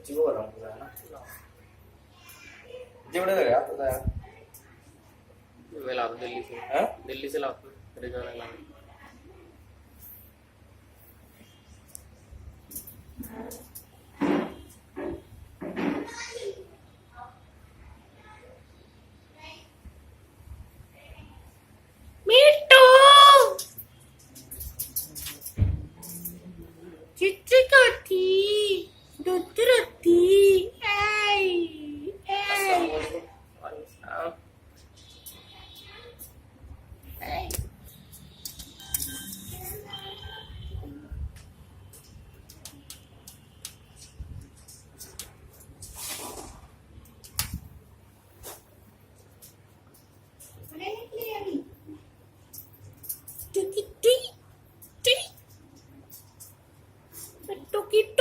गच्ची को भरा हूँ ना जेवढे घरी आता है मैं ला दूं दिल्ली से ला दूं रिजवाना ला मिट्टू चित्रकारी दूध रोटी Kita